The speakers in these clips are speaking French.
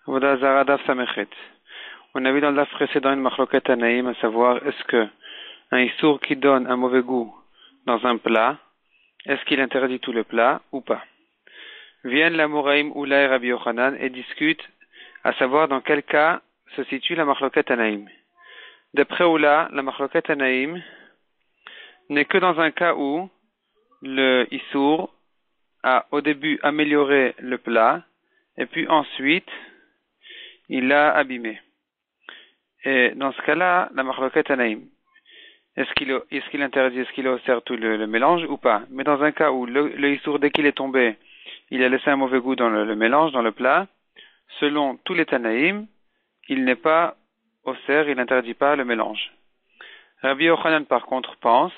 Avodah Zara Daf Samechet. On a vu dans le daf précédent une machloket tanaïm, à savoir est-ce que un issour qui donne un mauvais goût dans un plat, est-ce qu'il interdit tout le plat ou pas? Viennent la Mouraïm Oula et Rabbi Yochanan et discutent à savoir dans quel cas se situe la machloket tanaïm. D'après Oula, la machloket tanaïm n'est que dans un cas où le issour a au début amélioré le plat et puis ensuite il l'a abîmé. Et dans ce cas-là, la machloket tanaïm, est-ce qu'il interdit, est-ce qu'il a tout le mélange ou pas? Mais dans un cas où le issour, dès qu'il est tombé, il a laissé un mauvais goût dans le mélange, dans le plat, selon tous les tanaïm, il n'est pas osser, il n'interdit pas le mélange. Rabbi Yochanan, par contre, pense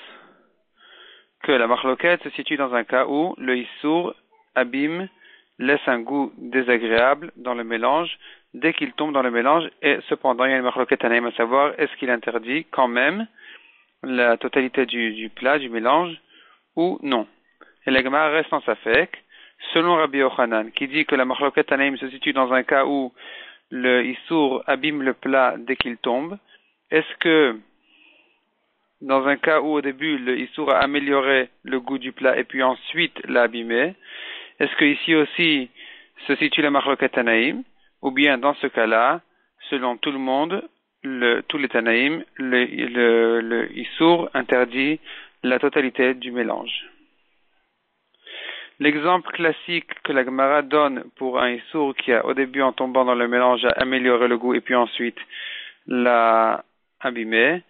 que la machloket se situe dans un cas où le issour abîme, laisse un goût désagréable dans le mélange dès qu'il tombe dans le mélange, et cependant il y a une machloket tanaïm à savoir est-ce qu'il interdit quand même la totalité du plat, du mélange, ou non. Et la Gemara reste en safek, selon Rabbi Yochanan, qui dit que la machloket tanaïm se situe dans un cas où le issour abîme le plat dès qu'il tombe. Est-ce que dans un cas où au début le issour a amélioré le goût du plat et puis ensuite l'a abîmé, est-ce que ici aussi se situe la machloket tanaïm, ou bien dans ce cas-là, selon tout le monde, tous les tanaïm, le issour interdit la totalité du mélange. L'exemple classique que la Gemara donne pour un issour qui a au début en tombant dans le mélange a amélioré le goût et puis ensuite l'a abîmé,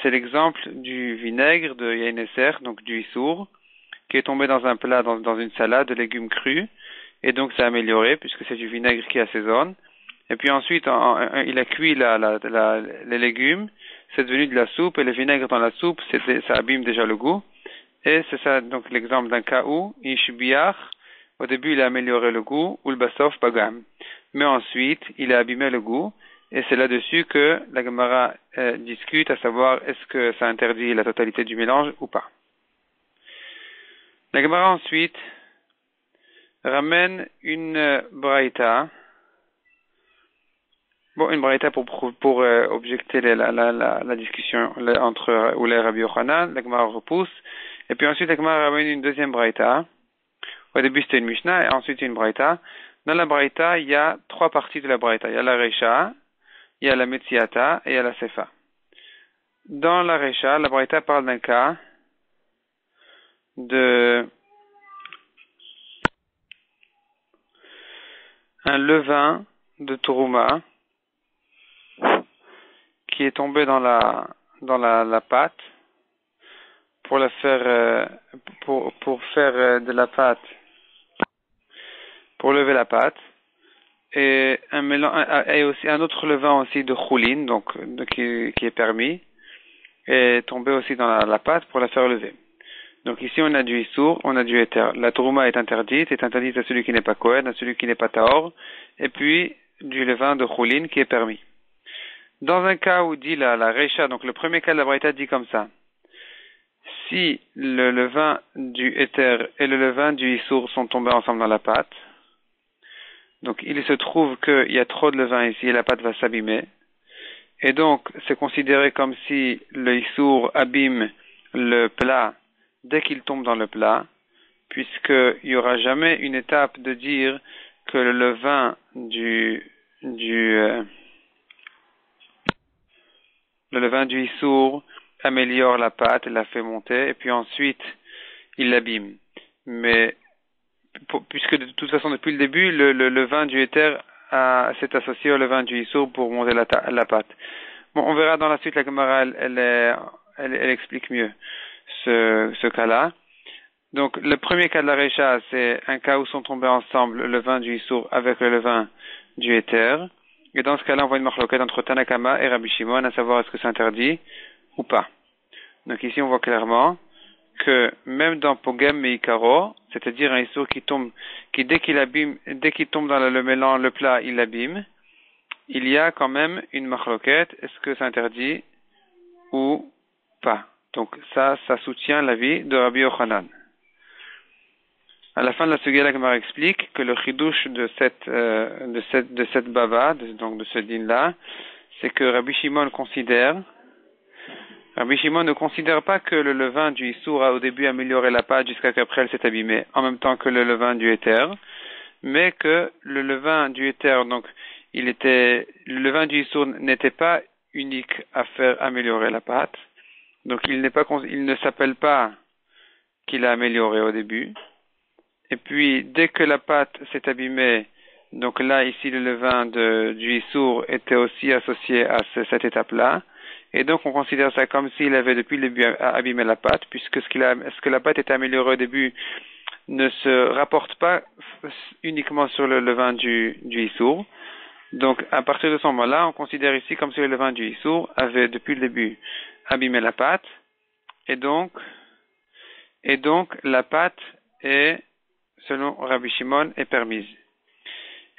c'est l'exemple du vinaigre de Yaïneser, donc du issour, qui est tombé dans un plat, dans une salade de légumes crus, et donc ça a amélioré puisque c'est du vinaigre qui assaisonne. Et puis ensuite, il a cuit les légumes, c'est devenu de la soupe, et le vinaigre dans la soupe, ça abîme déjà le goût. Et c'est ça, donc, l'exemple d'un cas où, Ishbiach, au début, il a amélioré le goût, ou le basof bagam. Mais ensuite, il a abîmé le goût, et c'est là-dessus que la Gemara discute, à savoir, est-ce que ça interdit la totalité du mélange ou pas. La Gemara ensuite ramène une braïta, une braïta pour objecter la discussion entre Oula et Rabbi Yochanan. La Gemara repousse. Et puis ensuite, la Gemara ramène une deuxième braïta. Au début, c'était une Mishnah, et ensuite une braïta. Dans la braïta, il y a trois parties de la braïta. Il y a la Recha, il y a la Metziata, et il y a la Sefa. Dans la Recha, la braïta parle d'un cas de un levain de Turuma qui est tombé dans la pâte pour la faire pour faire de la pâte, pour lever la pâte, et aussi un autre levain aussi de choulin, donc qui est permis, est tombé aussi dans la pâte pour la faire lever. Donc ici on a du issour, on a du éther. La touruma est interdite à celui qui n'est pas kohen, à celui qui n'est pas taor, et puis du levain de choulin qui est permis. Dans un cas où dit la recha, donc le premier cas de la braïta dit comme ça: si le levain du éther et le levain du issour sont tombés ensemble dans la pâte, donc il se trouve qu'il y a trop de levain ici et la pâte va s'abîmer, et donc c'est considéré comme si le issour abîme le plat dès qu'il tombe dans le plat, puisqu'il n'y aura jamais une étape de dire que le levain le levain du issour améliore la pâte et la fait monter, et puis ensuite il l'abîme. Mais puisque de toute façon depuis le début le levain du éther s'est associé au levain du issour pour monter la pâte. Bon, on verra dans la suite, la Gemara elle explique mieux ce cas-là. Donc le premier cas de la Recha, c'est un cas où sont tombés ensemble le levain du issour avec le levain du éther. Et dans ce cas-là, on voit une machloket entre Tanakama et Rabbi Shimon, à savoir est-ce que c'est interdit ou pas. Donc ici, on voit clairement que même dans Pogem et Ikaro, c'est-à-dire un issour qui dès qu'il tombe dans le mélange, le plat, il l'abîme, il y a quand même une machloket, est-ce que c'est interdit ou pas. Donc ça soutient l'avis de Rabbi Yochanan. À la fin de la sugya, la Gemara explique que le chidouche de cette bava, donc de ce din-là, c'est que Rabbi Shimon ne considère pas que le levain du Issour a au début amélioré la pâte jusqu'à qu'après elle s'est abîmée, en même temps que le levain du Éther, mais que le levain du Éther, donc le levain du Issour n'était pas unique à faire améliorer la pâte, donc il ne s'appelle pas qu'il a amélioré au début. Et puis, dès que la pâte s'est abîmée, donc là, ici, le levain du Issour était aussi associé à cette étape-là. Et donc, on considère ça comme s'il avait depuis le début abîmé la pâte, puisque ce que la pâte était améliorée au début ne se rapporte pas uniquement sur le levain du Issour. Donc, à partir de ce moment-là, on considère ici comme si le levain du Issour avait depuis le début abîmé la pâte. Et donc, la pâte est, selon Rabbi Shimon, est permise.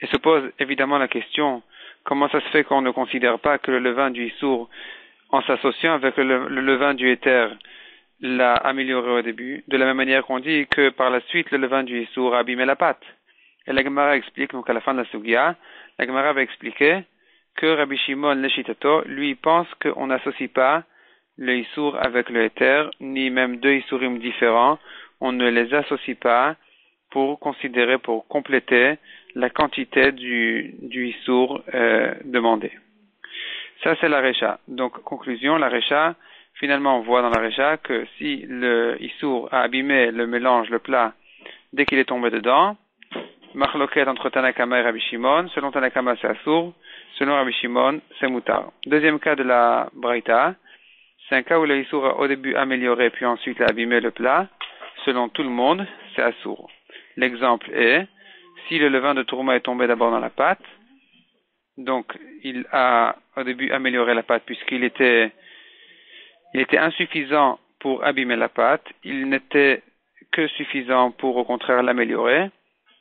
Et se pose évidemment la question, comment ça se fait qu'on ne considère pas que le levain du Issour, en s'associant avec le levain du Éther, l'a amélioré au début, de la même manière qu'on dit que par la suite, le levain du Issour a abîmé la pâte. Et la Gemara explique, donc à la fin de la Sugya, la Gemara va expliquer que Rabbi Shimon Leshitato, lui, pense qu'on n'associe pas le Issour avec le Éther, ni même deux Issourim différents, on ne les associe pas pour compléter la quantité du Issour demandé. Ça, c'est la Recha. Donc, conclusion, la Recha, finalement, on voit dans la Recha que si le Issour a abîmé le mélange, le plat, dès qu'il est tombé dedans, Machloket entre Tanakama et Rabbi Shimon, selon Tanakama, c'est Assour, selon Rabbi Shimon, c'est Moutar. Deuxième cas de la Braïta, c'est un cas où le Issour a au début amélioré, puis ensuite a abîmé le plat. Selon tout le monde, c'est Assour. L'exemple est, si le levain de tourma est tombé d'abord dans la pâte, donc il a au début amélioré la pâte puisqu'il était insuffisant pour abîmer la pâte, il n'était que suffisant pour au contraire l'améliorer.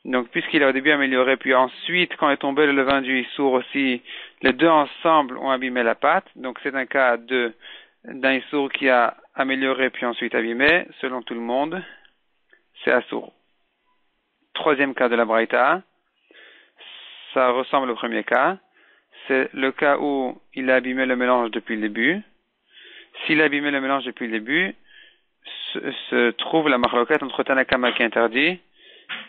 Donc puisqu'il a au début amélioré, puis ensuite quand est tombé le levain du Issour aussi, les deux ensemble ont abîmé la pâte, donc c'est un cas d'un Issour qui a amélioré puis ensuite abîmé, selon tout le monde, c'est Assour. Troisième cas de la Braïta, ça ressemble au premier cas, c'est le cas où il a abîmé le mélange depuis le début. S'il a abîmé le mélange depuis le début, se trouve la marloquette entre Tanakama qui interdit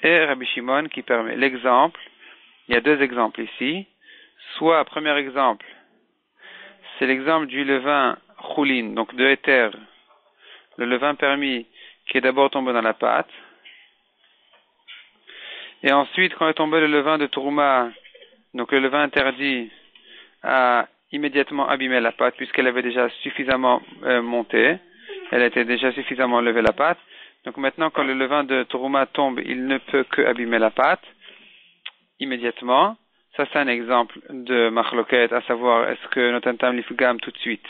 et Rabbi Shimon qui permet. L'exemple, il y a deux exemples ici. Soit, premier exemple, c'est l'exemple du levain choulin, donc de éther, le levain permis qui est d'abord tombé dans la pâte. Et ensuite, quand est tombé le levain de tourma, donc le levain interdit, a immédiatement abîmé la pâte puisqu'elle avait déjà suffisamment monté, elle était déjà suffisamment levée la pâte. Donc maintenant, quand le levain de tourma tombe, il ne peut que abîmer la pâte immédiatement. Ça, c'est un exemple de machloket, à savoir est-ce que notantam lifgam tout de suite,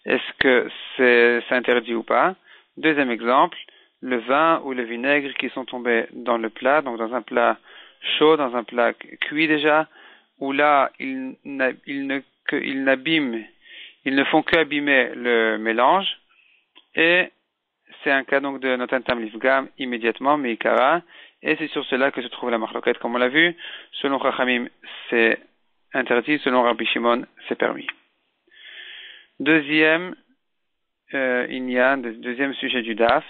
est-ce que c'est interdit ou pas. Deuxième exemple, le vin ou le vinaigre qui sont tombés dans le plat, donc dans un plat chaud, dans un plat cuit déjà, où là, ils ne font qu'abîmer le mélange, et c'est un cas donc de notantam lifgam immédiatement, meikara, et c'est sur cela que se trouve la marloquette, comme on l'a vu. Selon Chachamim, c'est interdit, selon Rabbi Shimon, c'est permis. Deuxième sujet du DAF,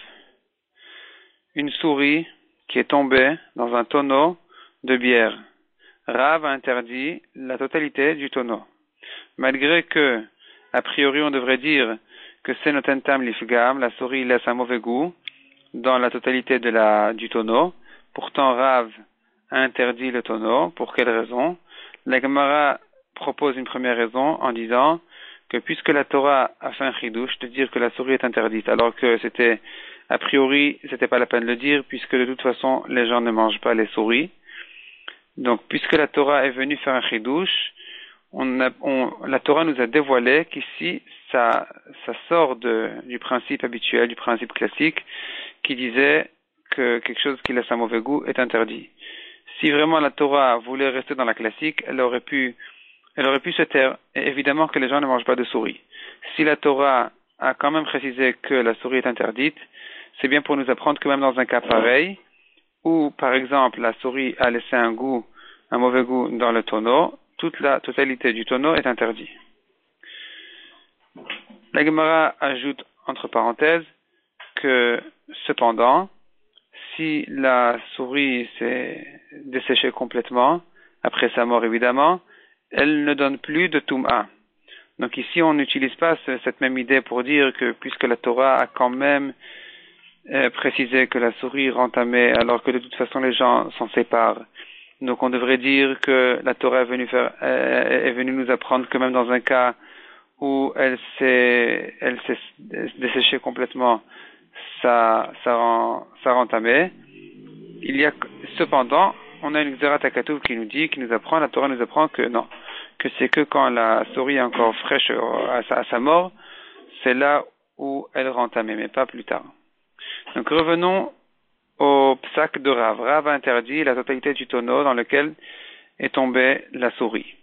une souris qui est tombée dans un tonneau de bière. Rav a interdit la totalité du tonneau. Malgré que, a priori, on devrait dire que c'est notentam lifgam, la souris laisse un mauvais goût dans la totalité du tonneau. Pourtant, Rav a interdit le tonneau. Pour quelle raison? La Gemara propose une première raison en disant que puisque la Torah a fait un chidouche de dire que la souris est interdite, alors que a priori, c'était pas la peine de le dire, puisque de toute façon, les gens ne mangent pas les souris. Donc, puisque la Torah est venue faire un chidouche, la Torah nous a dévoilé qu'ici, ça sort du principe habituel, du principe classique, qui disait que quelque chose qui laisse un mauvais goût est interdit. Si vraiment la Torah voulait rester dans la classique, elle aurait pu se taire. Et évidemment que les gens ne mangent pas de souris. Si la Torah a quand même précisé que la souris est interdite, c'est bien pour nous apprendre que même dans un cas pareil, ou par exemple la souris a laissé un mauvais goût dans le tonneau, toute la totalité du tonneau est interdite. La Gemara ajoute entre parenthèses que cependant, si la souris s'est desséchée complètement, après sa mort évidemment, elle ne donne plus de Toum'a. Donc ici on n'utilise pas cette même idée pour dire que puisque la Torah a quand même précisé que la souris rend tamé alors que de toute façon les gens s'en séparent. Donc on devrait dire que la Torah est venue nous apprendre que même dans un cas où elle s'est desséchée complètement, ça rend tamé. Il y a cependant, on a une Xerat HaKatuv qui nous apprend, la Torah nous apprend que non, que c'est que quand la souris est encore fraîche à sa mort, c'est là où elle rend tamé, mais pas plus tard. Donc revenons au psak de Rav. Rav a interdit la totalité du tonneau dans lequel est tombée la souris.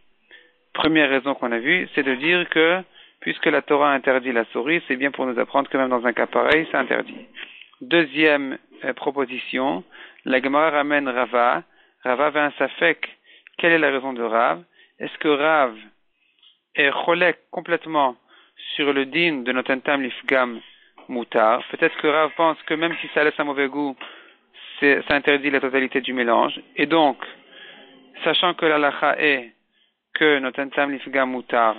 Première raison qu'on a vue, c'est de dire que puisque la Torah interdit la souris, c'est bien pour nous apprendre que même dans un cas pareil, c'est interdit. Deuxième proposition, la Gemara ramène Rava. Rava avait un safek. Quelle est la raison de Rav? Est-ce que Rav est cholek complètement sur le din de Notentam Lifgam Moutar? Peut-être que Rav pense que même si ça laisse un mauvais goût, ça interdit la totalité du mélange. Et donc, sachant que l'alacha est que Notentam Lifgam Moutar,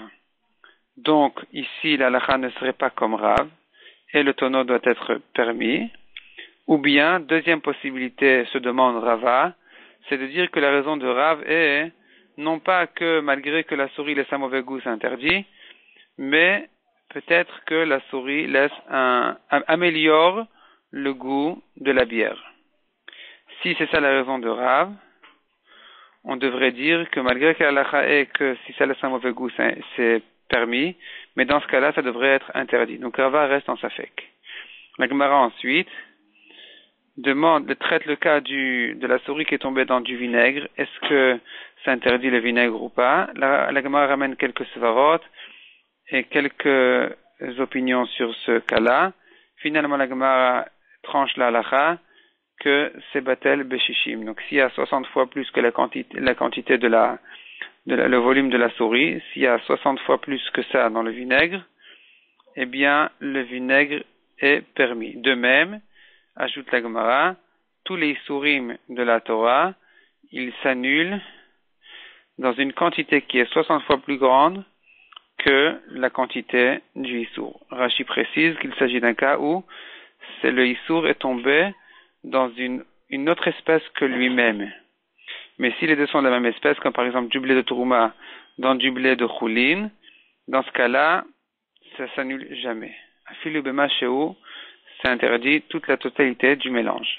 donc ici l'alacha ne serait pas comme Rav, et le tonneau doit être permis. Ou bien, deuxième possibilité, se demande Rava, c'est de dire que la raison de Rav est non pas que malgré que la souris laisse un mauvais goût, c'est interdit, mais peut-être que la souris améliore le goût de la bière. Si c'est ça la raison de Rav, on devrait dire que malgré que l'alacha est que si ça laisse un mauvais goût, c'est permis, mais dans ce cas-là, ça devrait être interdit. Donc Rava reste en safek. La Gemara ensuite traite le cas de la souris qui est tombée dans du vinaigre. Est-ce que ça interdit le vinaigre ou pas? La Gemara ramène quelques svarot et quelques opinions sur ce cas-là. Finalement, la Gemara tranche la halacha que c'est batel beshishim. Donc, s'il y a 60 fois plus que la quantité le volume de la souris, s'il y a 60 fois plus que ça dans le vinaigre, eh bien, le vinaigre est permis. De même, ajoute la Gemara, tous les isurim de la Torah, ils s'annulent dans une quantité qui est 60 fois plus grande que la quantité du isur. Rashi précise qu'il s'agit d'un cas où le isur est tombé dans une autre espèce que lui-même. Mais si les deux sont de la même espèce, comme par exemple du blé de Trouma dans du blé de Choulin, dans ce cas-là, ça s'annule jamais. Afilu bema sheu, ça interdit toute la totalité du mélange.